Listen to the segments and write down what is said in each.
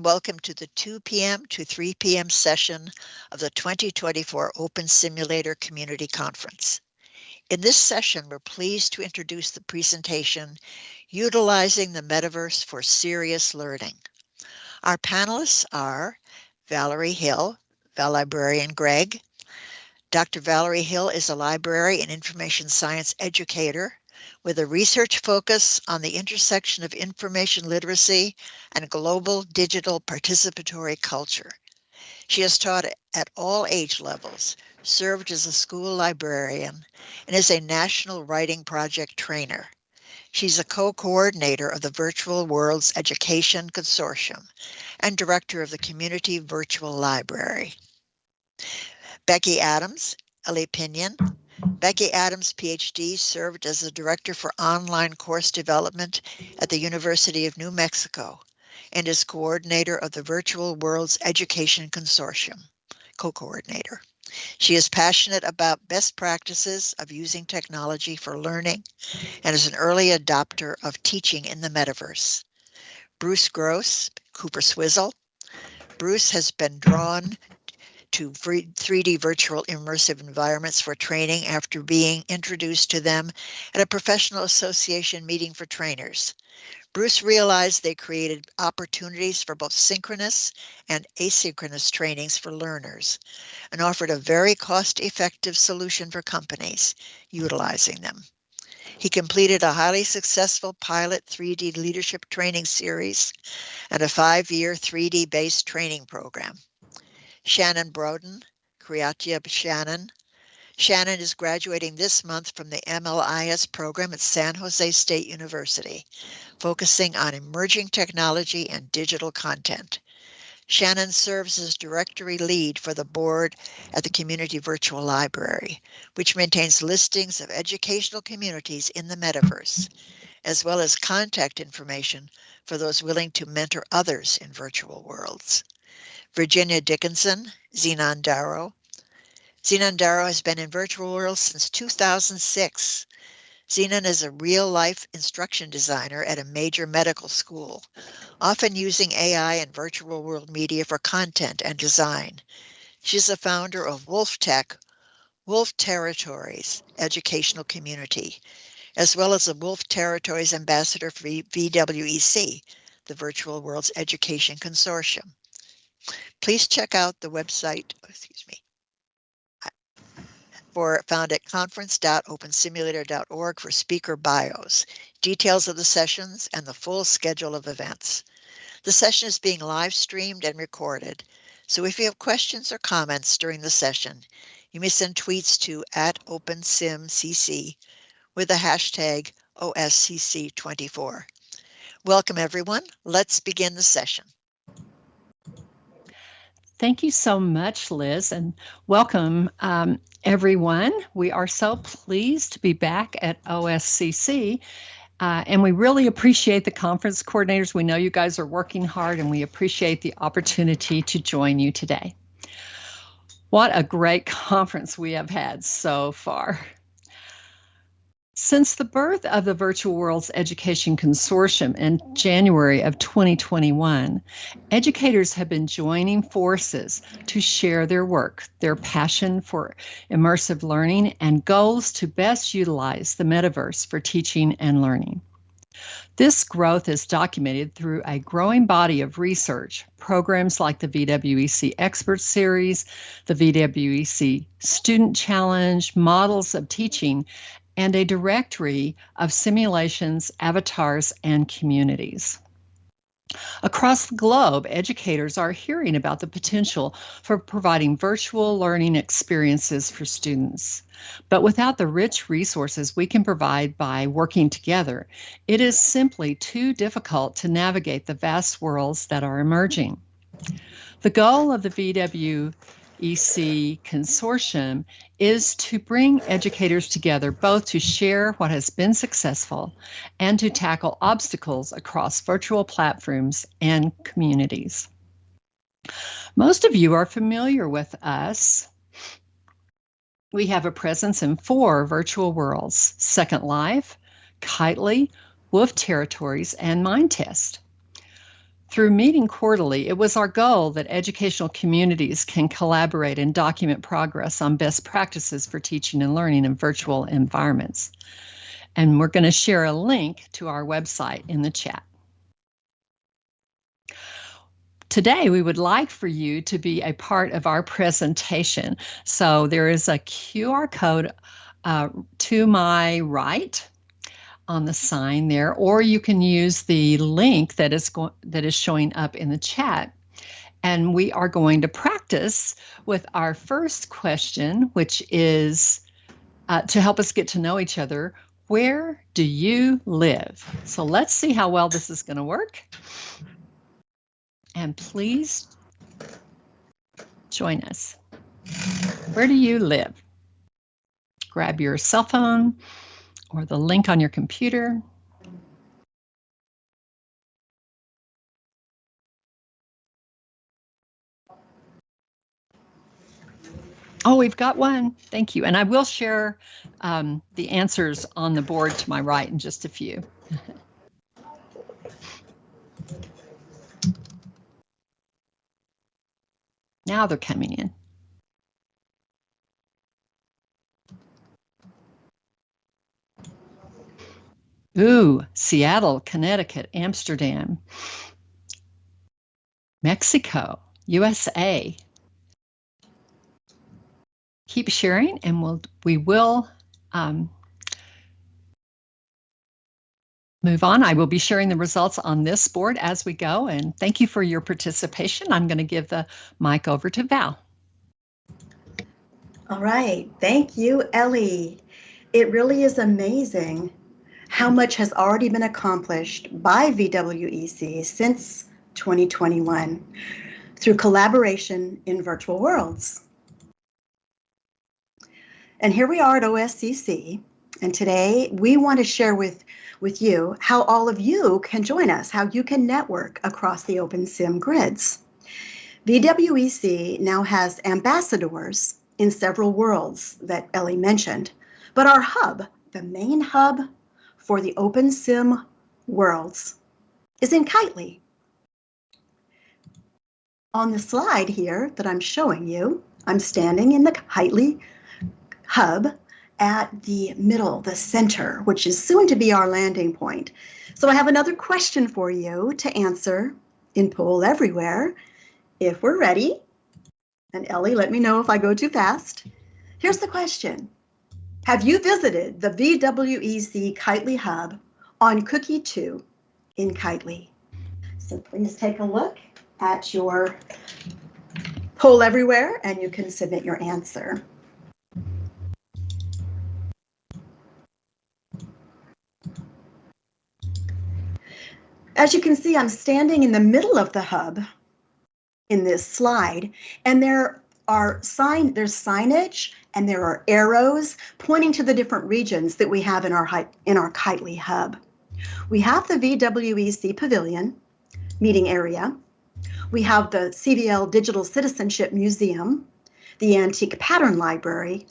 welcome to the 2 p.m. to 3 p.m. session of the 2024 Open Simulator Community Conference. In this session, we're pleased to introduce the presentation, Utilizing the Metaverse for Serious Learning. Our panelists are Valerie Hill, Valibrarian Gregg. Dr. Valerie Hill is a library and information science educator with a research focus on the intersection of information literacy and global digital participatory culture. She has taught at all age levels, served as a school librarian, and is a National Writing Project trainer. She's a co-coordinator of the Virtual Worlds Education Consortium and director of the Community Virtual Library. Becky Adams, Elli Pinion. Becky Adams, PhD, served as the Director for Online Course Development at the University of New Mexico and is coordinator of the Virtual Worlds Education Consortium, co-coordinator. She is passionate about best practices of using technology for learning and is an early adopter of teaching in the metaverse. Bruce Gross, Cooper Swizzle. Bruce has been drawn to 3D virtual immersive environments for training after being introduced to them at a professional association meeting for trainers. Bruce realized they created opportunities for both synchronous and asynchronous trainings for learners and offered a very cost-effective solution for companies utilizing them. He completed a highly successful pilot 3D leadership training series and a 5-year 3D-based training program. Shannon Broden, Kreatya Shannon. Shannon is graduating this month from the MLIS program at San Jose State University, focusing on emerging technology and digital content. Shannon serves as directory lead for the board at the Community Virtual Library, which maintains listings of educational communities in the metaverse, as well as contact information for those willing to mentor others in virtual worlds. Virginia Dickenson, Xenon Darrow. Xenon Darrow has been in Virtual Worlds since 2006. Xenon is a real-life instruction designer at a major medical school, often using AI and virtual world media for content and design. She's the founder of Wolf Tech, Wolf Territories educational community, as well as the Wolf Territories ambassador for VWEC, the Virtual Worlds Education Consortium. Please check out the website, found at conference.opensimulator.org for speaker bios, details of the sessions, and the full schedule of events. The session is being live streamed and recorded, so if you have questions or comments during the session, you may send tweets to @OpenSimCC with the hashtag OSCC24. Welcome everyone, let's begin the session. Thank you so much, Liz, and welcome everyone. We are so pleased to be back at OSCC, and we really appreciate the conference coordinators. We know you guys are working hard, and we appreciate the opportunity to join you today. What a great conference we have had so far. Since the birth of the Virtual Worlds Education Consortium in January of 2021, educators have been joining forces to share their work, their passion for immersive learning, and goals to best utilize the metaverse for teaching and learning. This growth is documented through a growing body of research, programs like the VWEC Expert Series, the VWEC Student Challenge, models of teaching, and a directory of simulations, avatars, and communities. Across the globe, educators are hearing about the potential for providing virtual learning experiences for students. But without the rich resources we can provide by working together, it is simply too difficult to navigate the vast worlds that are emerging. The goal of the VWEC Consortium is to bring educators together both to share what has been successful and to tackle obstacles across virtual platforms and communities. Most of you are familiar with us. We have a presence in 4 virtual worlds: Second Life, Kitely, Wolf Territories, and Mind Test. Through meeting quarterly, it was our goal that educational communities can collaborate and document progress on best practices for teaching and learning in virtual environments. And we're going to share a link to our website in the chat. Today, we would like for you to be a part of our presentation. So there is a QR code to my right on the sign there, or you can use the link that is showing up in the chat. And we are going to practice with our first question, which is to help us get to know each other. Where do you live? So let's see how well this is going to work. And please join us. Where do you live? Grab your cell phone or the link on your computer. Oh, we've got one. Thank you. And I will share the answers on the board to my right in just a few. Now they're coming in. Ooh, Seattle, Connecticut, Amsterdam, Mexico, USA. Keep sharing, and we will move on. I will be sharing the results on this board as we go, and thank you for your participation. I'm going to give the mic over to Val. All right, thank you, Elli. It really is amazing how much has already been accomplished by VWEC since 2021 through collaboration in virtual worlds. And here we are at OSCC, and today we want to share with you how all of you can join us, how you can network across the OpenSim grids. VWEC now has ambassadors in several worlds that Elli mentioned, but our hub, the main hub for the OpenSim worlds, is in Kitely. On the slide here that I'm showing you, I'm standing in the Kitely hub at the middle, the center, which is soon to be our landing point. So I have another question for you to answer in Poll Everywhere, if we're ready. And Elli, let me know if I go too fast. Here's the question. Have you visited the VWEC Kitely Hub on Cookie 2 in Kitely? So please take a look at your Poll Everywhere and you can submit your answer. As you can see, I'm standing in the middle of the hub in this slide, and there's signage and there are arrows pointing to the different regions that we have in our Kitely hub. We have the VWEC Pavilion meeting area. We have the CVL Digital Citizenship Museum, the Antique Pattern Library,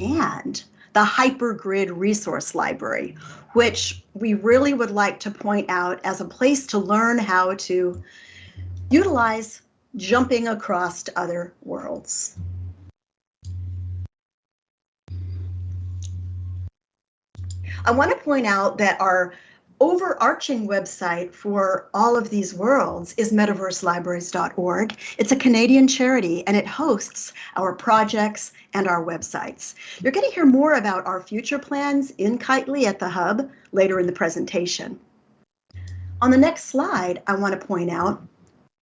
and the Hypergrid Resource Library, which we really would like to point out as a place to learn how to utilize jumping across to other worlds. I want to point out that our overarching website for all of these worlds is metaverselibraries.org. It's a Canadian charity and it hosts our projects and our websites. You're going to hear more about our future plans in Kitely at the hub later in the presentation. On the next slide, I want to point out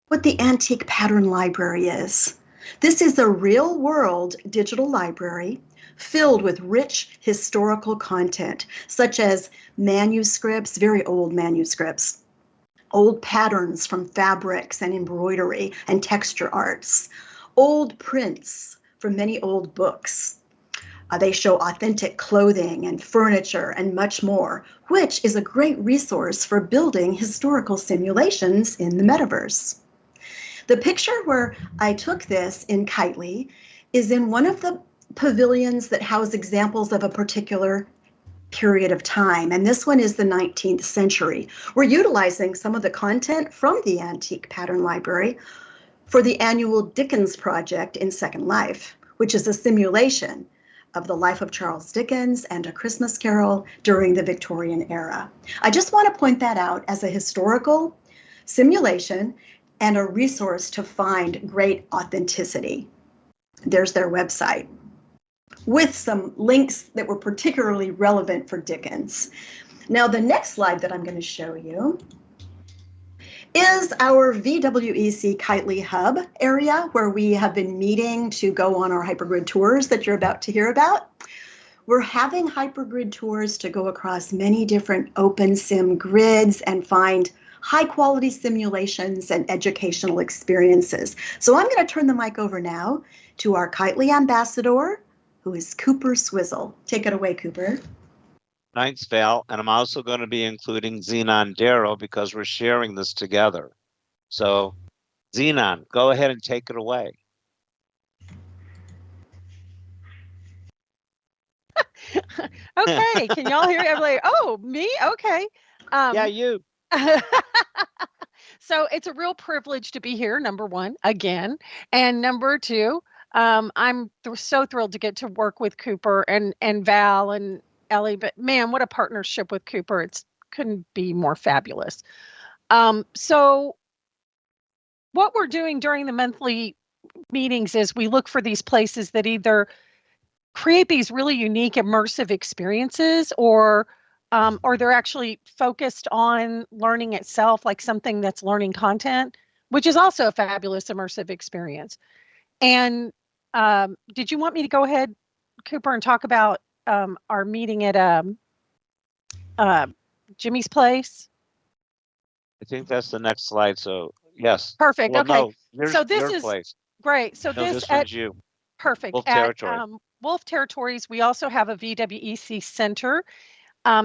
what the Antique Pattern Library is. This is a real-world digital library filled with rich historical content, such as manuscripts, very old manuscripts, old patterns from fabrics and embroidery and texture arts, old prints from many old books. They show authentic clothing and furniture and much more, which is a great resource for building historical simulations in the metaverse. The picture where I took this in Kitely is in one of the pavilions that house examples of a particular period of time, and this one is the 19th century. We're utilizing some of the content from the Antique Pattern Library for the annual Dickens Project in Second Life, which is a simulation of the life of Charles Dickens and A Christmas Carol during the Victorian era. I just want to point that out as a historical simulation and a resource to find great authenticity. There's their website, with some links that were particularly relevant for Dickens. Now, the next slide that I'm going to show you is our VWEC Kitely Hub area, where we have been meeting to go on our hypergrid tours that you're about to hear about. We're having hypergrid tours to go across many different open sim grids and find high quality simulations and educational experiences. So I'm going to turn the mic over now to our Kitely ambassador, who is Cooper Swizzle. Take it away, Cooper. Thanks, Val. And I'm also going to be including Xenon Darrow because we're sharing this together. So, Xenon, go ahead and take it away. Okay, can y'all hear everybody? Oh, me? Okay. Yeah, you. So it's a real privilege to be here, number one, again. And number two, I'm so thrilled to get to work with Cooper and Val and Elli, but man, what a partnership with Cooper. It couldn't be more fabulous. So what we're doing during the monthly meetings is we look for these places that either create these really unique immersive experiences or they're actually focused on learning itself, like something that's learning content, which is also a fabulous immersive experience. And did you want me to go ahead, Cooper, and talk about our meeting at Jimmy's place? I think that's the next slide. So, yes. Perfect. Well, okay. No, so this is place. Great. So No, this one's you. Perfect. Wolf at Territory. Wolf Territories, we also have a VWEC Center.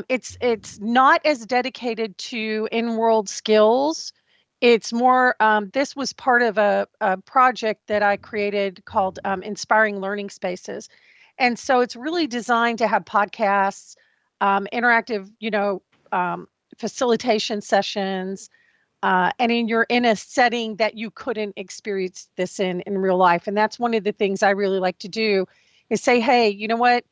It's not as dedicated to in-world skills. It's more, this was part of a project that I created called Inspiring Learning Spaces. And so it's really designed to have podcasts, interactive, facilitation sessions, and you're in a setting that you couldn't experience this in real life. And that's one of the things I really like to do is say, hey, you know what?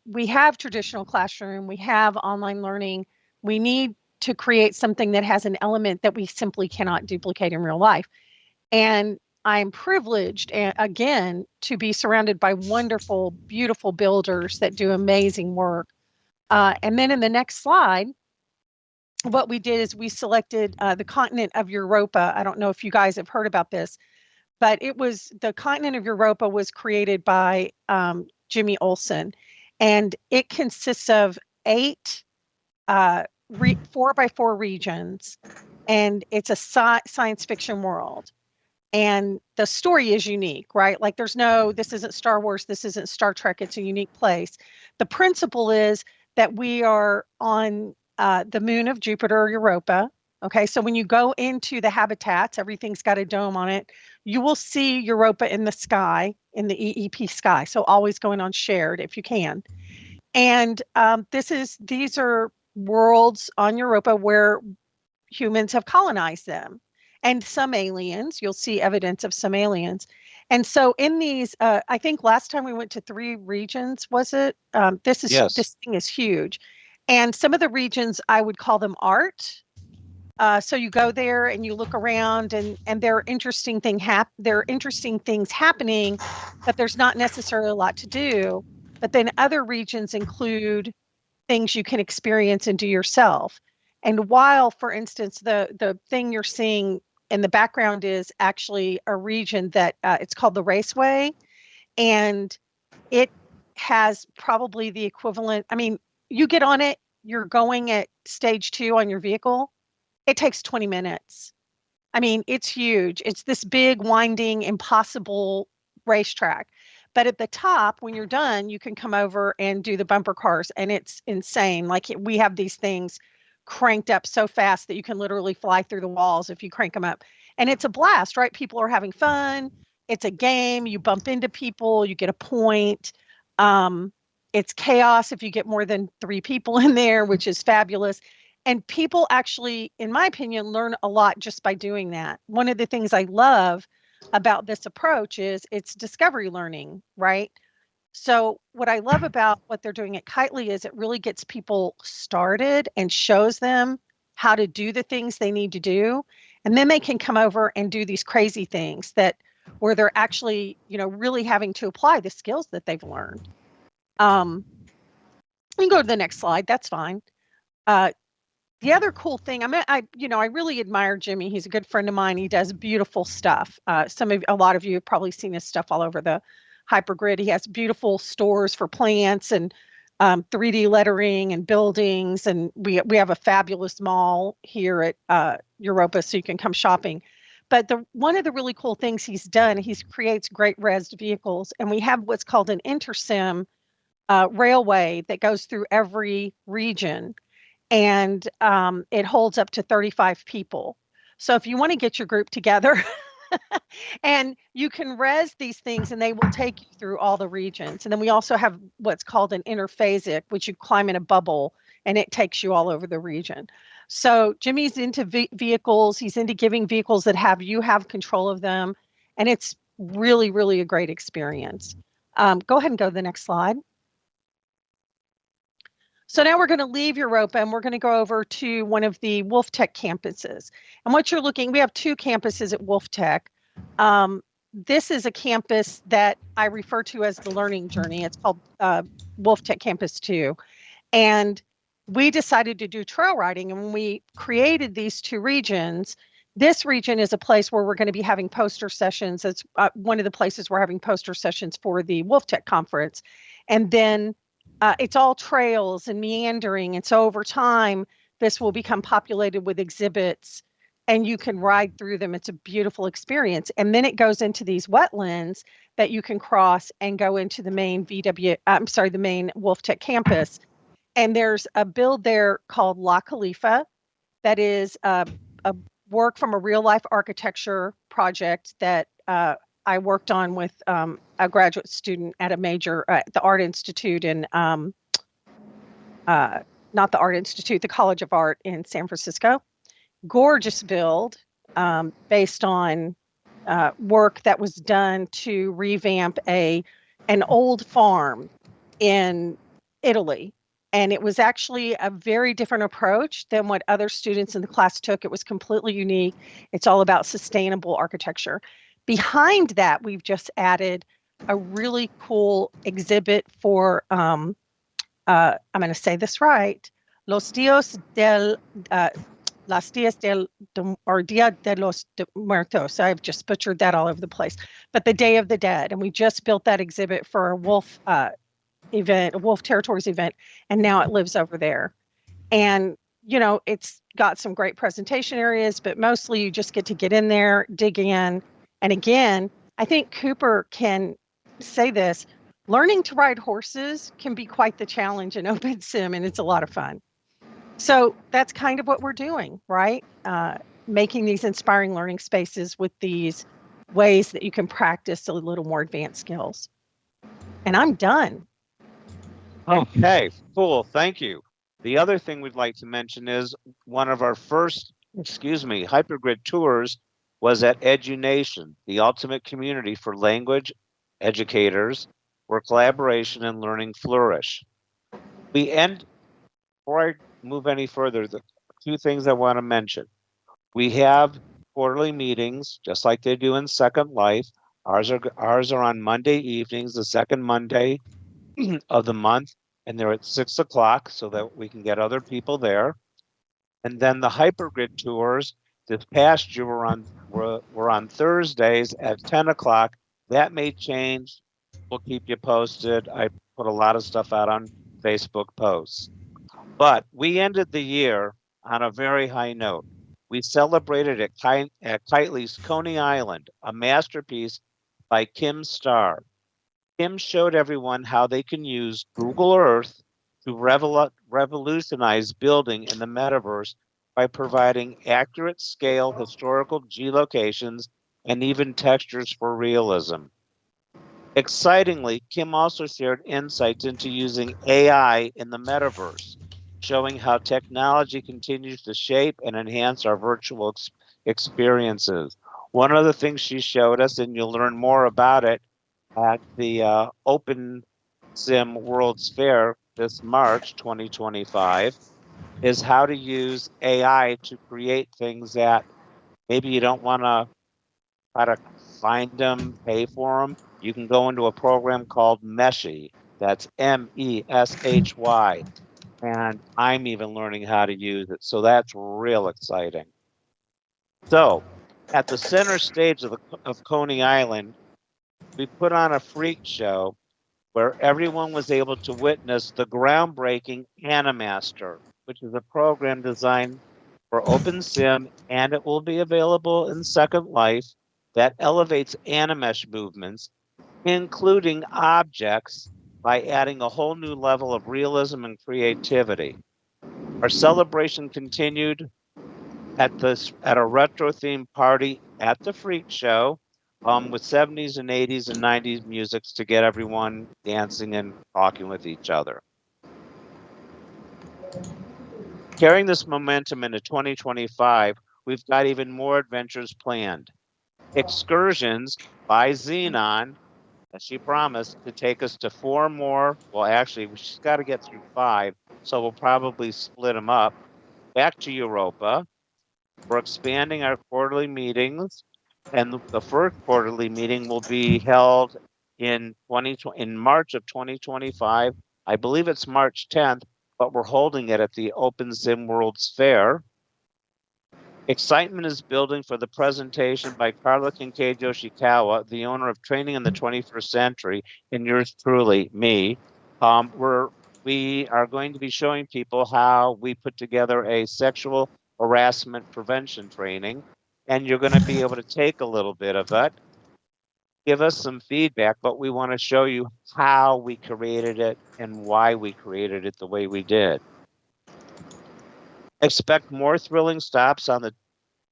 We have traditional classroom, we have online learning. We need to create something that has an element that we simply cannot duplicate in real life. And I'm privileged, again, to be surrounded by wonderful, beautiful builders that do amazing work. And then in the next slide, what we did is we selected the continent of Europa. I don't know if you guys have heard about this, but the continent of Europa was created by Jimmy Olsen. And it consists of 8 4x4 regions, and it's a science fiction world. And the story is unique, right? Like this isn't Star Wars, this isn't Star Trek, it's a unique place. The principle is that we are on the moon of Jupiter, Europa. Okay, so when you go into the habitats, everything's got a dome on it. You will see Europa in the sky, in the EEP sky. So always going on shared if you can. And these are worlds on Europa where humans have colonized them. And some aliens, you'll see evidence of some aliens. And so in these, I think last time we went to 3 regions, was it? Yes. This thing is huge. And some of the regions, I would call them art. So you go there and you look around, and there are interesting things happening, but there's not necessarily a lot to do. But then other regions include things you can experience and do yourself. And while, for instance, the thing you're seeing in the background is actually a region that it's called the Raceway, and it has probably the equivalent. I mean, you get on it, you're going at stage 2 on your vehicle. It takes 20 minutes. I mean, it's huge. It's this big, winding, impossible racetrack. But at the top, when you're done, you can come over and do the bumper cars, and it's insane. Like, we have these things cranked up so fast that you can literally fly through the walls if you crank them up. And it's a blast, right? People are having fun. It's a game. You bump into people, you get a point. It's chaos if you get more than 3 people in there, which is fabulous. And people actually, in my opinion, learn a lot just by doing that. One of the things I love about this approach is it's discovery learning, right? So what I love about what they're doing at Kitely is it really gets people started and shows them how to do the things they need to do. And then they can come over and do these crazy things that where they're actually, really having to apply the skills that they've learned. You can go to the next slide. That's fine. The other cool thing, I really admire Jimmy. He's a good friend of mine. He does beautiful stuff. A lot of you have probably seen his stuff all over the hypergrid. He has beautiful stores for plants and 3D lettering and buildings. And we have a fabulous mall here at Europa, so you can come shopping. But one of the really cool things he's done, he creates great res vehicles. And we have what's called an intersim railway that goes through every region. And it holds up to 35 people. So if you want to get your group together and you can res these things and they will take you through all the regions. And then we also have what's called an interphasic, which you climb in a bubble and it takes you all over the region. So Jimmy's into vehicles. He's into giving vehicles that you have control of them. And it's really, really a great experience. Go ahead and go to the next slide. So now we're going to leave Europa and we're going to go over to one of the Wolf Tech campuses. And what we have 2 campuses at Wolf Tech. This is a campus that I refer to as the learning journey. It's called Wolf Tech Campus 2. And we decided to do trail riding. And when we created these 2 regions, this region is a place where we're going to be having poster sessions. It's one of the places we're having poster sessions for the Wolf Tech conference. And then it's all trails and meandering. And so over time, this will become populated with exhibits and you can ride through them. It's a beautiful experience. And then it goes into these wetlands that you can cross and go into the main the main Wolf Tech campus. And there's a build there called La Khalifa that is a work from a real life architecture project that I worked on with a graduate student at a major, the Art Institute in, not the Art Institute, the College of Art in San Francisco. Gorgeous build based on work that was done to revamp an old farm in Italy. And it was actually a very different approach than what other students in the class took. It was completely unique. It's all about sustainable architecture. Behind that, we've just added a really cool exhibit for, I'm going to say this right, Los Dias del, or Dia de los Muertos. I've just butchered that all over the place. But the Day of the Dead. And we just built that exhibit for a Wolf event, a Wolf Territories event, and now it lives over there. And, it's got some great presentation areas, but mostly you just get to get in there, dig in. And again, I think Cooper can say this, learning to ride horses can be quite the challenge in Open Sim, and it's a lot of fun. So that's kind of what we're doing, right? Making these inspiring learning spaces with these ways that you can practice a little more advanced skills. And I'm done. Okay, cool. Thank you. The other thing we'd like to mention is one of our first, hypergrid tours was at EduNation, the ultimate community for language educators where collaboration and learning flourish. Before I move any further, the 2 things I want to mention. We have quarterly meetings, just like they do in Second Life. Ours are on Monday evenings, the second Monday of the month, and they're at 6 o'clock so that we can get other people there. And then the hypergrid tours this past year were on Thursdays at 10 o'clock. That may change. We'll keep you posted. I put a lot of stuff out on Facebook posts. But we ended the year on a very high note. We celebrated at Kitely's Coney Island, a masterpiece by Kim Starr. Kim showed everyone how they can use Google Earth to revolutionize building in the metaverse by providing accurate scale historical geolocations and even textures for realism. Excitingly, Kim also shared insights into using AI in the metaverse, showing how technology continues to shape and enhance our virtual experiences. One of the things she showed us, and you'll learn more about it at the Open Sim World's Fair this March 2025, is how to use AI to create things that maybe you don't want to try to find them, pay for them. You can go into a program called Meshy. That's MESHY. And I'm even learning how to use it. So that's real exciting. So at the center stage of Coney Island, we put on a freak show where everyone was able to witness the groundbreaking Animaster, which is a program designed for OpenSim, and it will be available in Second Life, that elevates Animesh movements, including objects, by adding a whole new level of realism and creativity. Our celebration continued at a retro themed party at the Freak Show, with 70s and 80s and 90s musics to get everyone dancing and talking with each other. Carrying this momentum into 2025, we've got even more adventures planned. Excursions by Xenon, as she promised, to take us to 4 more. Well, actually, she's got to get through 5, so we'll probably split them up. Back to Europa. We're expanding our quarterly meetings, and the first quarterly meeting will be held in March of 2025. I believe it's March 10th, but we're holding it at the Open Sim World's Fair. Excitement is building for the presentation by Carla Kincaid Yoshikawa, the owner of Training in the 21st Century, and yours truly, me. We are going to be showing people how we put together a sexual harassment prevention training, and you're going to be able to take a little bit of it, give us some feedback, but we want to show you how we created it and why we created it the way we did. Expect more thrilling stops on the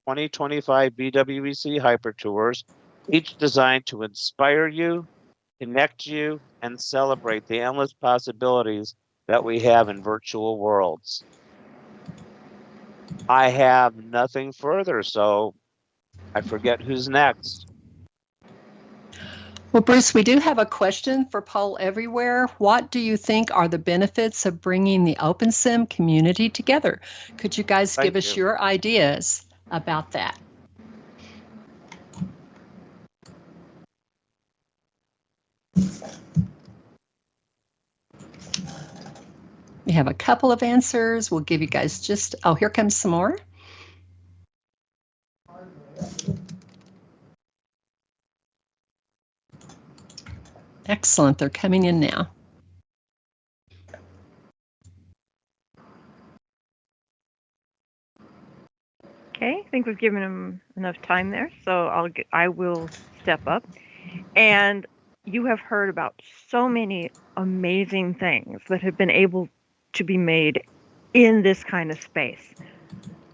2025 VWEC Hyper Tours, each designed to inspire you, connect you, and celebrate the endless possibilities that we have in virtual worlds. I have nothing further, so I forget who's next. Well, Bruce, we do have a question for Poll Everywhere. What do you think are the benefits of bringing the OpenSim community together? Could you guys give us your ideas about that? We have a couple of answers. We'll give you guys just, oh, here comes some more. Excellent, they're coming in now. Okay, I think we've given him enough time there, so I will step up. And you have heard about so many amazing things that have been able to be made in this kind of space.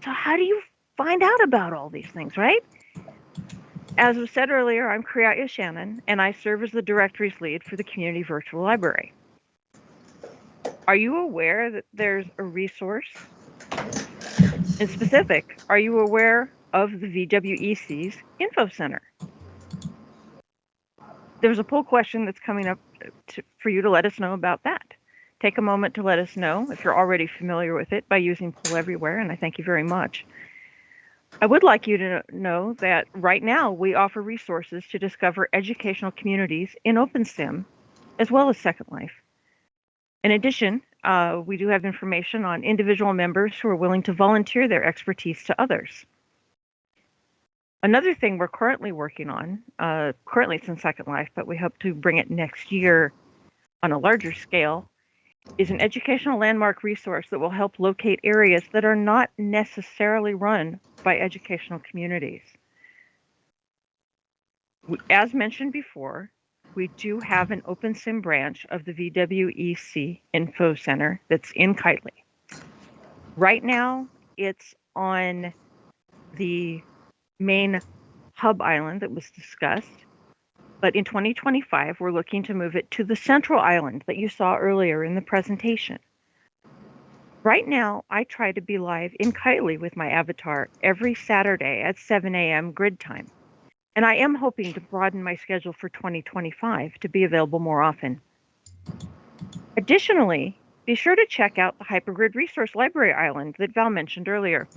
So how do you find out about all these things, right? As was said earlier, I'm Kreatya Shannon, and I serve as the directories lead for the Community Virtual Library. Are you aware that there's a resource? In specific, are you aware of the VWEC's Info Center? There's a poll question that's coming up for you to let us know about that. Take a moment to let us know if you're already familiar with it by using Poll Everywhere, and I thank you very much. I would like you to know that right now we offer resources to discover educational communities in OpenSim, as well as Second Life. In addition, we do have information on individual members who are willing to volunteer their expertise to others. Another thing we're currently working on, currently it's in Second Life, but we hope to bring it next year on a larger scale, is an educational landmark resource that will help locate areas that are not necessarily run by educational communities. As mentioned before, we do have an OpenSim branch of the VWEC Info Center that's in Kitely. Right now, it's on the main hub island that was discussed. But in 2025, we're looking to move it to the central island that you saw earlier in the presentation. Right now, I try to be live in Kitely with my avatar every Saturday at 7 a.m. grid time. And I am hoping to broaden my schedule for 2025 to be available more often. Additionally, be sure to check out the Hypergrid Resource Library Island that Val mentioned earlier.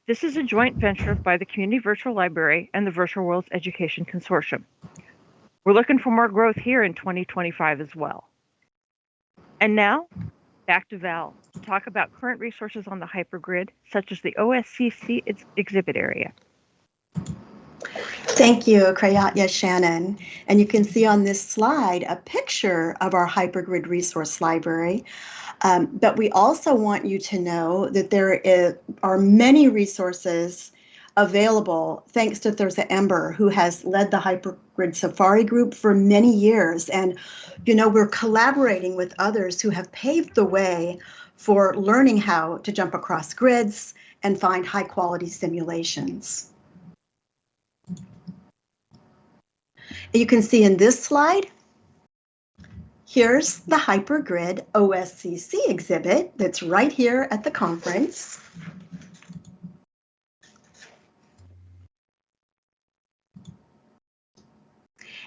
This is a joint venture by the Community Virtual Library and the Virtual Worlds Education Consortium. We're looking for more growth here in 2025 as well. And now, back to Val to talk about current resources on the hypergrid, such as the OSCC exhibit area. Thank you, Kreatya, Shannon. And you can see on this slide a picture of our hypergrid resource library. But we also want you to know that there are many resources available thanks to Thursa Ember, who has led the Hypergrid Safari group for many years. And, you know, we're collaborating with others who have paved the way for learning how to jump across grids and find high quality simulations. You can see in this slide, here's the Hypergrid OSCC exhibit that's right here at the conference.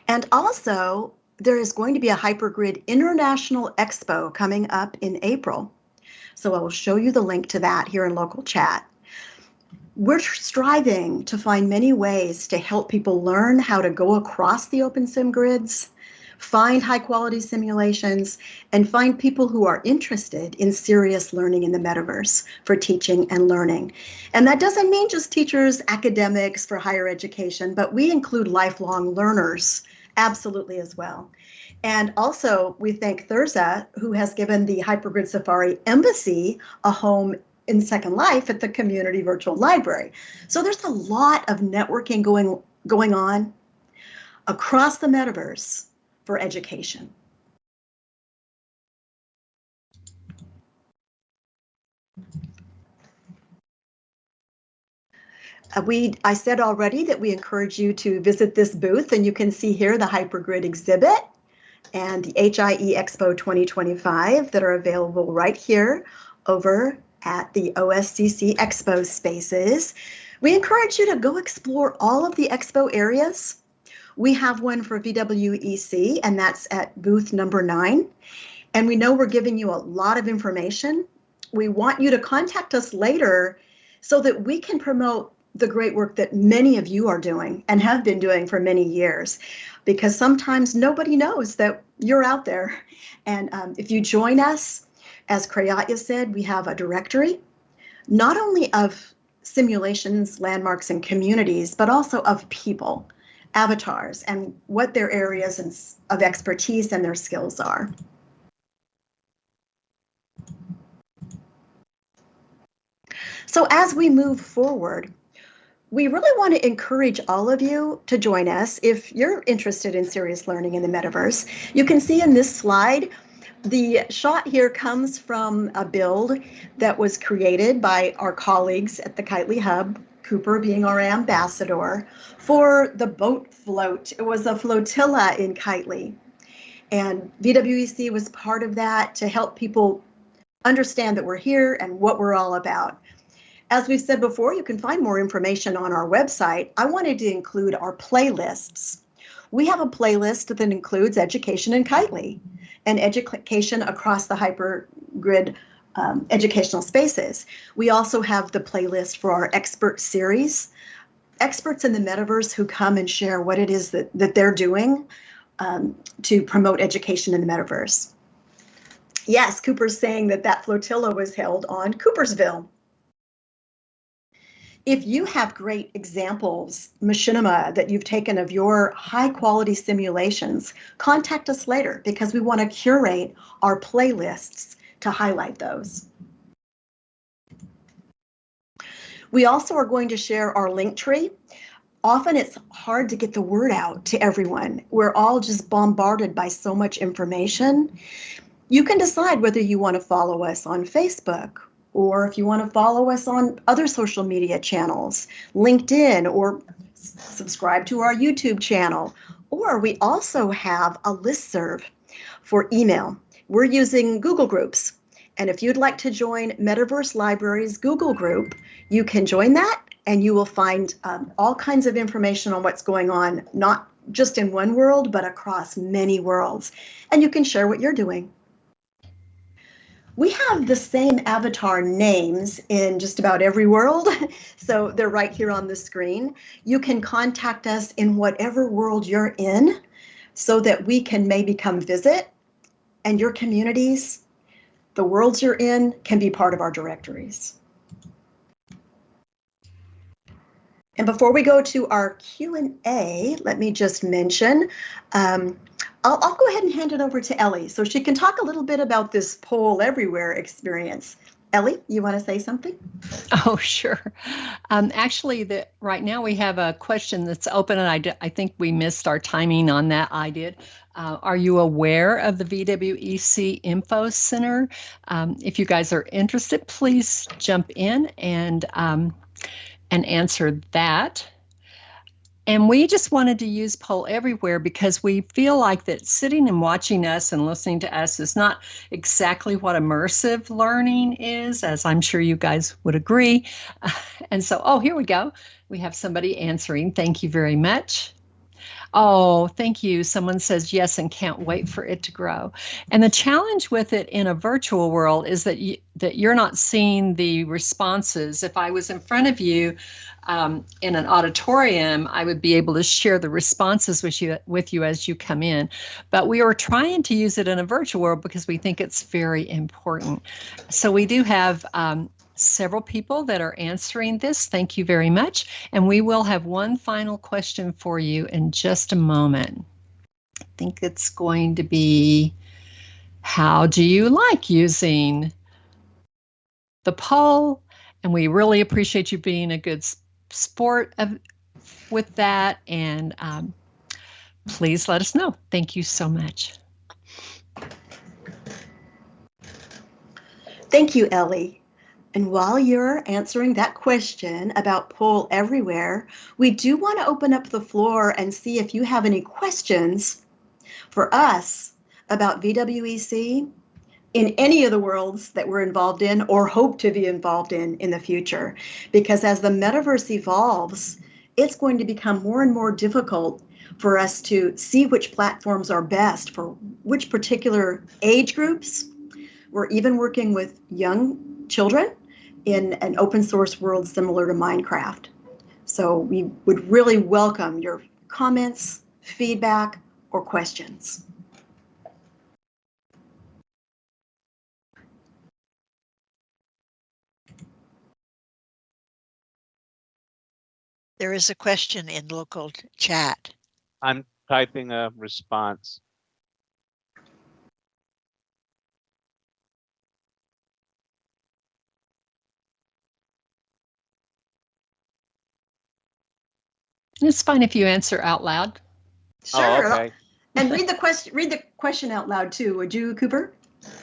And also, there is going to be a Hypergrid International Expo coming up in April. So I will show you the link to that here in local chat. We're striving to find many ways to help people learn how to go across the OpenSim grids, find high quality simulations, and find people who are interested in serious learning in the metaverse for teaching and learning. And that doesn't mean just teachers, academics for higher education, but we include lifelong learners absolutely as well. And also we thank Thursa, who has given the Hypergrid Safari Embassy a home in Second Life at the Community Virtual Library. So there's a lot of networking going on across the metaverse for education. I said already that we encourage you to visit this booth, and you can see here the Hypergrid exhibit and the HIE Expo 2025 that are available right here over at the OSCC Expo spaces. We encourage you to go explore all of the expo areas. We have one for VWEC, and that's at booth number 9. And we know we're giving you a lot of information. We want you to contact us later so that we can promote the great work that many of you are doing and have been doing for many years, because sometimes nobody knows that you're out there. And if you join us, as Kreatya said, we have a directory, not only of simulations, landmarks, and communities, but also of people, avatars, and what their areas of expertise and their skills are. So as we move forward, we really want to encourage all of you to join us if you're interested in serious learning in the metaverse. You can see in this slide, the shot here comes from a build that was created by our colleagues at the Kitely Hub, Cooper being our ambassador, for the boat float. It was a flotilla in Kitely. And VWEC was part of that to help people understand that we're here and what we're all about. As we've said before, you can find more information on our website. I wanted to include our playlists. We have a playlist that includes education in Kitely and education across the Hypergrid educational spaces. We also have the playlist for our expert series, experts in the metaverse who come and share what it is that they're doing to promote education in the metaverse. Yes, Cooper's saying that flotilla was held on Coopersville. If you have great examples, machinima, that you've taken of your high quality simulations, contact us later because we want to curate our playlists to highlight those. We also are going to share our link tree. Often it's hard to get the word out to everyone. We're all just bombarded by so much information. You can decide whether you want to follow us on Facebook, or if you want to follow us on other social media channels, LinkedIn, or subscribe to our YouTube channel, Or we also have a listserv for email. We're using Google Groups. And if you'd like to join Metaverse Library's Google group, you can join that and you will find all kinds of information on what's going on, not just in one world, but across many worlds. And you can share what you're doing. We have the same avatar names in just about every world, so they're right here on the screen. You can contact us in whatever world you're in so that we can maybe come visit, and your communities, the worlds you're in, can be part of our directories. And before we go to our Q&A, let me just mention, I'll go ahead and hand it over to Elli so she can talk a little bit about this Poll Everywhere experience. Elli, you want to say something? Oh, sure. Actually, right now we have a question that's open, and I think we missed our timing on that. I did. Are you aware of the VWEC Info Center? If you guys are interested, please jump in and answer that. And we just wanted to use Poll Everywhere because we feel like that sitting and watching us and listening to us is not exactly what immersive learning is, as I'm sure you guys would agree. And so, oh, here we go. We have somebody answering. Thank you very much. Oh, thank you. Someone says yes and can't wait for it to grow. And the challenge with it in a virtual world is that you're not seeing the responses. If I was in front of you in an auditorium, I would be able to share the responses with you as you come in. But we are trying to use it in a virtual world because we think it's very important. So we do have several people that are answering this. Thank you very much. And we will have one final question for you in just a moment. I think it's going to be, how do you like using the poll? And we really appreciate you being a good sport with that. And please let us know. Thank you so much. Thank you, Elli. And while you're answering that question about Poll Everywhere, we do want to open up the floor and see if you have any questions for us about VWEC in any of the worlds that we're involved in or hope to be involved in the future. Because as the metaverse evolves, it's going to become more and more difficult for us to see which platforms are best for which particular age groups. We're even working with young children in an open source world similar to Minecraft. So we would really welcome your comments, feedback, or questions. There is a question in local chat. I'm typing a response. It's fine if you answer out loud. Sure. Oh, okay. And read the question out loud too, would you, Cooper?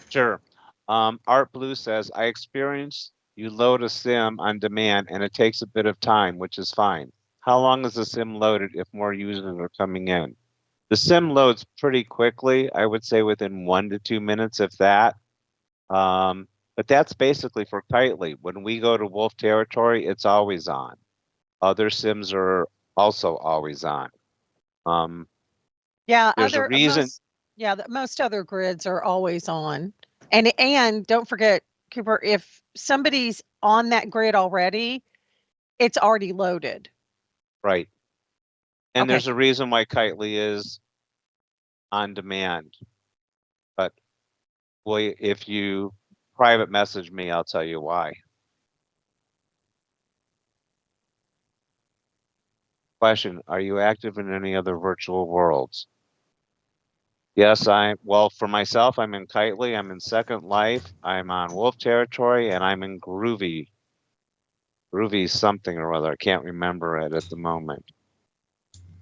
Sure. Art Blue says, I experienced you load a sim on demand and it takes a bit of time, which is fine. How long is the sim loaded if more users are coming in? The sim loads pretty quickly. I would say within 1 to 2 minutes, if that. But that's basically for Kitely. When we go to Wolf territory, it's always on. Other sims are also always on. Yeah, there's a reason. Most other grids are always on. And don't forget, Cooper, if somebody's on that grid already, it's already loaded. Right. And Okay. there's a reason why Kitely is on demand. But boy, if you private message me, I'll tell you why. Question, are you active in any other virtual worlds? Yes, well, for myself, I'm in Kitely, I'm in Second Life, I'm on Wolf territory, and I'm in Groovy. Groovy something or other, I can't remember it at the moment.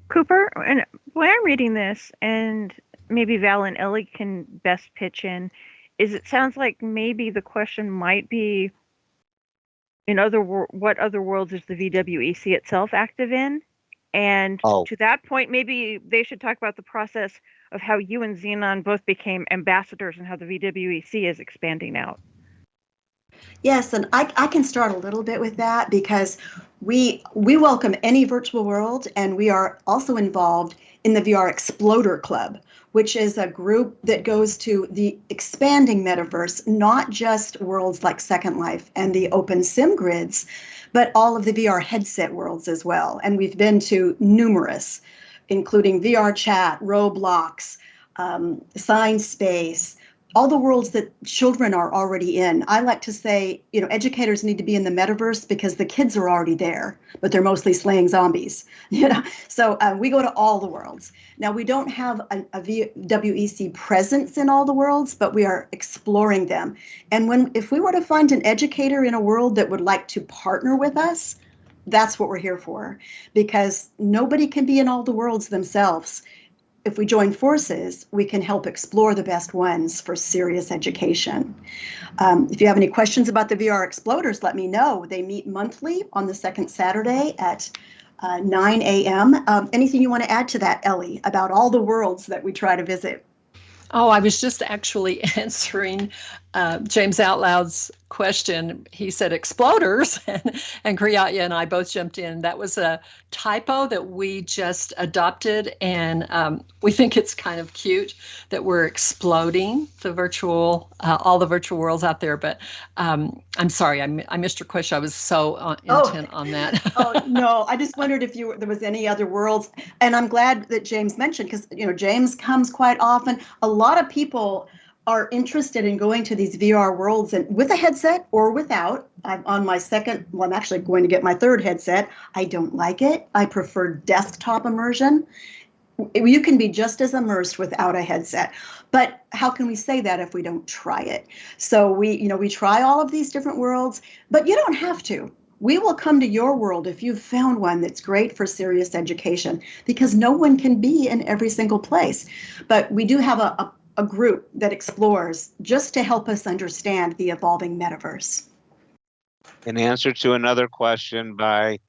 Cooper, and when I'm reading this, and maybe Val and Elli can best pitch in, is it sounds like maybe the question might be, what other worlds is the VWEC itself active in? And Oh. to that point, maybe they should talk about the process of how you and Xenon both became ambassadors and how the VWEC is expanding out. Yes, and I can start a little bit with that because we welcome any virtual world, and we are also involved in the VR Exploder Club, which is a group that goes to the expanding metaverse, not just worlds like Second Life and the open sim grids, but all of the VR headset worlds as well. And we've been to numerous, including VR Chat, Roblox, Science Space, all the worlds that children are already in. I like to say, educators need to be in the metaverse because the kids are already there, but they're mostly slaying zombies. So we go to all the worlds. Now, we don't have a VWEC presence in all the worlds, but we are exploring them. And if we were to find an educator in a world that would like to partner with us, that's what we're here for, because nobody can be in all the worlds themselves. If we join forces, we can help explore the best ones for serious education. If you have any questions about the VR Exploders, let me know. They meet monthly on the second Saturday at 9 a.m. Anything you want to add to that, Elli, about all the worlds that we try to visit? Oh, I was just actually answering James Outloud's question. He said exploders, and Kreatya and I both jumped in. That was a typo that we just adopted, and we think it's kind of cute that we're exploding the all the virtual worlds out there. But I'm sorry, I missed your question. I was so intent on that. Oh no, I just wondered if there was any other worlds, and I'm glad that James mentioned, because James comes quite often. A lot of people are interested in going to these VR worlds, and with a headset or without. I'm actually going to get my third headset. I don't like it. I prefer desktop immersion. You can be just as immersed without a headset. But how can we say that if we don't try it? So we try all of these different worlds, but you don't have to. We will come to your world if you've found one that's great for serious education, because no one can be in every single place. But we do have a group that explores just to help us understand the evolving metaverse. In answer to another question by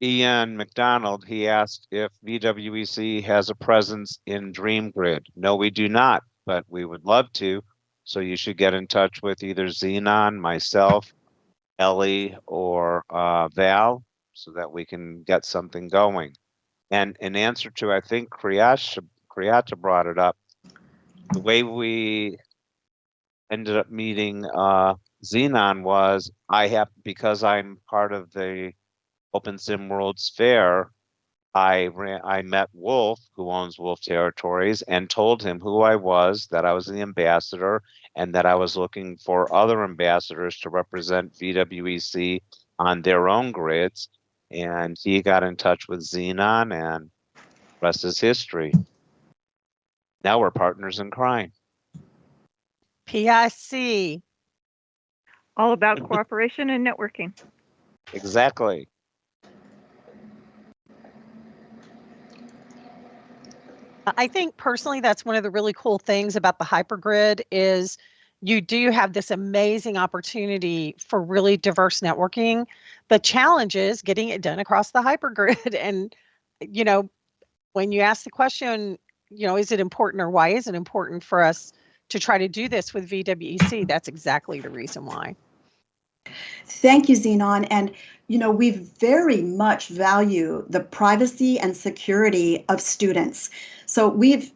Ian McDonald, he asked if VWEC has a presence in Dream Grid. No, we do not, but we would love to. So you should get in touch with either Xenon, myself, Elli, or Val, so that we can get something going. And in answer to, I think Kreatya brought it up, the way we ended up meeting Xenon was because I'm part of the Open Sim Worlds Fair, I met Wolf, who owns Wolf Territories, and told him who I was, that I was the ambassador, and that I was looking for other ambassadors to represent VWEC on their own grids. And he got in touch with Xenon, and the rest is history. Now we're partners in crime. PIC. All about cooperation and networking. Exactly. I think personally that's one of the really cool things about the hypergrid is you do have this amazing opportunity for really diverse networking. The challenge is getting it done across the hypergrid. And, when you ask the question, is it important, or why is it important for us to try to do this with VWEC? That's exactly the reason why. Thank you, Xenon. And, we very much value the privacy and security of students. So we've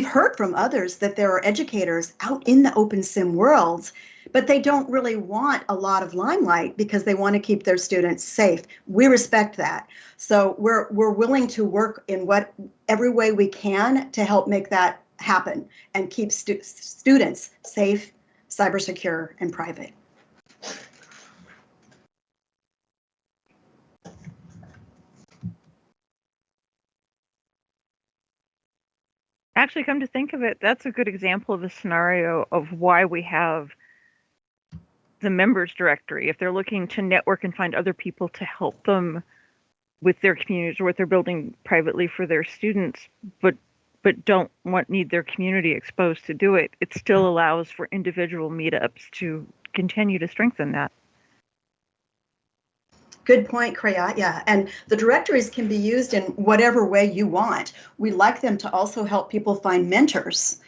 heard from others that there are educators out in the open sim worlds, but they don't really want a lot of limelight because they want to keep their students safe. We respect that. So we're willing to work in every way we can to help make that happen and keep students safe, cyber secure, and private. Actually, come to think of it, that's a good example of a scenario of why we have the members directory. If they're looking to network and find other people to help them with their communities or what they're building privately for their students, but don't need their community exposed to do it, it still allows for individual meetups to continue to strengthen that. Good point, Kreatya. And the directories can be used in whatever way you want. We like them to also help people find mentors,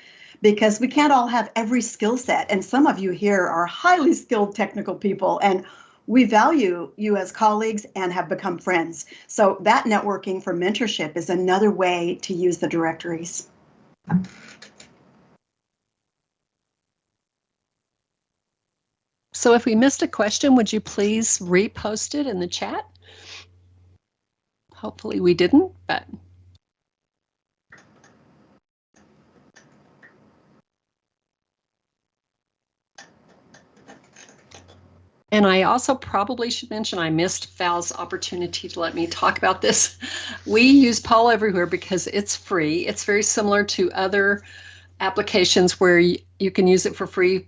because we can't all have every skill set. And some of you here are highly skilled technical people, and we value you as colleagues and have become friends. So that networking for mentorship is another way to use the directories. So if we missed a question, would you please repost it in the chat? Hopefully we didn't, but. And I also probably should mention, I missed Val's opportunity to let me talk about this. We use Poll Everywhere because it's free. It's very similar to other applications where you can use it for free,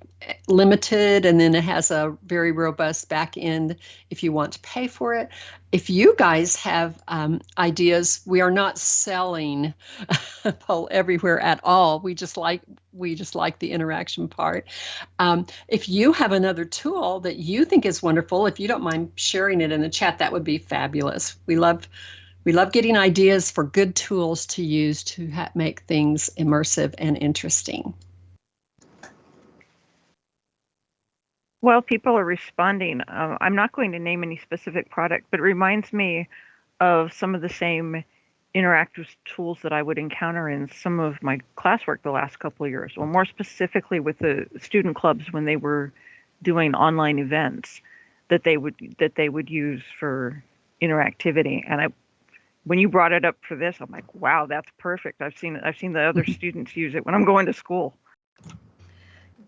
limited, and then it has a very robust back end if you want to pay for it. If you guys have ideas, we are not selling Poll Everywhere at all. We just like the interaction part. If you have another tool that you think is wonderful, if you don't mind sharing it in the chat, that would be fabulous. We love getting ideas for good tools to use to make things immersive and interesting. Well, people are responding. I'm not going to name any specific product, but it reminds me of some of the same interactive tools that I would encounter in some of my classwork the last couple of years. Well, more specifically with the student clubs when they were doing online events that they would use for interactivity. And when you brought it up for this, I'm like, wow, that's perfect. I've seen the other students use it when I'm going to school.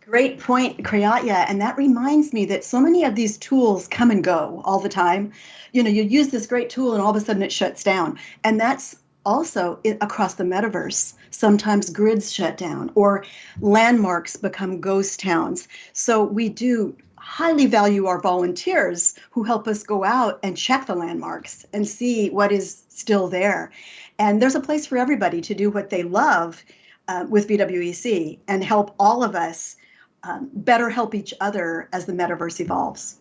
Great point, Kreatya. And that reminds me that so many of these tools come and go all the time. You know, you use this great tool and all of a sudden it shuts down. And that's also across the metaverse. Sometimes grids shut down or landmarks become ghost towns. So we do highly value our volunteers who help us go out and check the landmarks and see what is still there. And there's a place for everybody to do what they love with VWEC and help all of us better help each other as the metaverse evolves.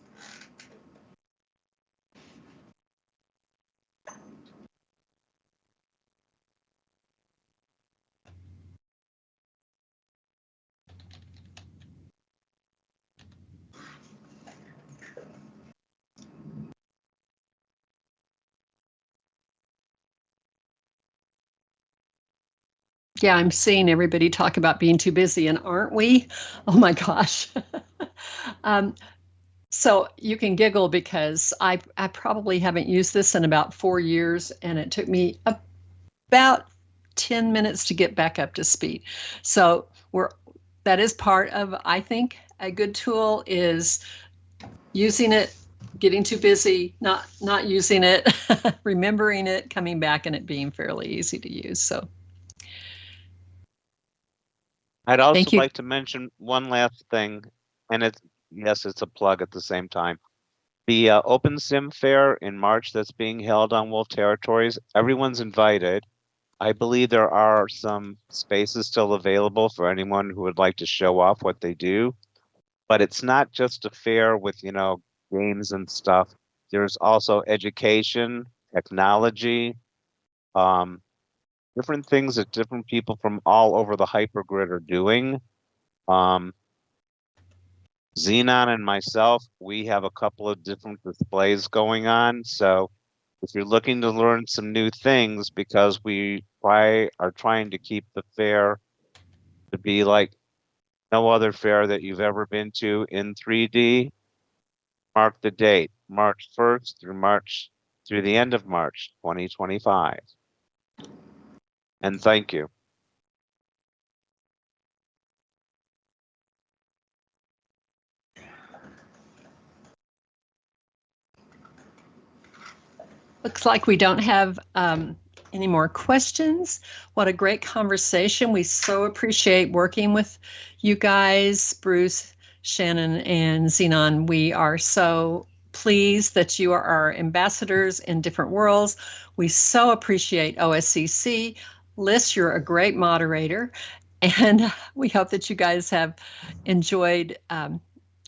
Yeah, I'm seeing everybody talk about being too busy, and aren't we? Oh my gosh. So you can giggle because I probably haven't used this in about 4 years, and it took me about 10 minutes to get back up to speed. So that is part of, I think, a good tool is using it, getting too busy, not using it, remembering it, coming back, and it being fairly easy to use. So. I'd also like to mention one last thing, and it's a plug at the same time. The Open Sim Fair in March that's being held on Wolf Territories, everyone's invited. I believe there are some spaces still available for anyone who would like to show off what they do. But it's not just a fair with, games and stuff. There's also education, technology, different things that different people from all over the hypergrid are doing. Xenon and myself, we have a couple of different displays going on. So if you're looking to learn some new things, because we are trying to keep the fair to be like no other fair that you've ever been to in 3D, mark the date, March 1st through the end of March 2025. And thank you. Looks like we don't have any more questions. What a great conversation. We so appreciate working with you guys, Bruce, Shannon, and Xenon. We are so pleased that you are our ambassadors in different worlds. We so appreciate OSCC. Liz, you're a great moderator, and we hope that you guys have enjoyed our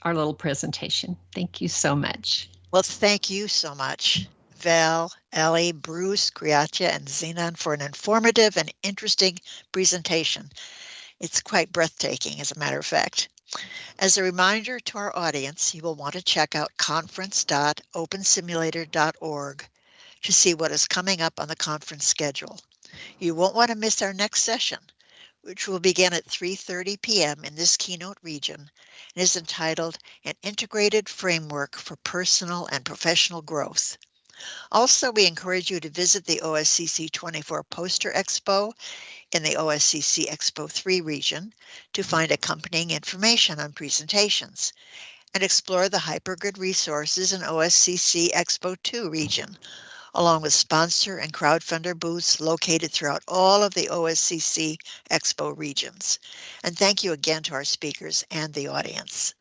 little presentation. Thank you so much. Well, thank you so much, Val, Elli, Bruce, Kreatya, and Xenon for an informative and interesting presentation. It's quite breathtaking, as a matter of fact. As a reminder to our audience, you will want to check out conference.opensimulator.org to see what is coming up on the conference schedule. You won't want to miss our next session, which will begin at 3:30 p.m. in this keynote region and is entitled An Integrated Framework for Personal and Professional Growth. Also, we encourage you to visit the OSCC24 Poster Expo in the OSCC Expo 3 region to find accompanying information on presentations, and explore the hypergrid resources in OSCC Expo 2 region, along with sponsor and crowdfunder booths located throughout all of the OSCC Expo regions. And thank you again to our speakers and the audience.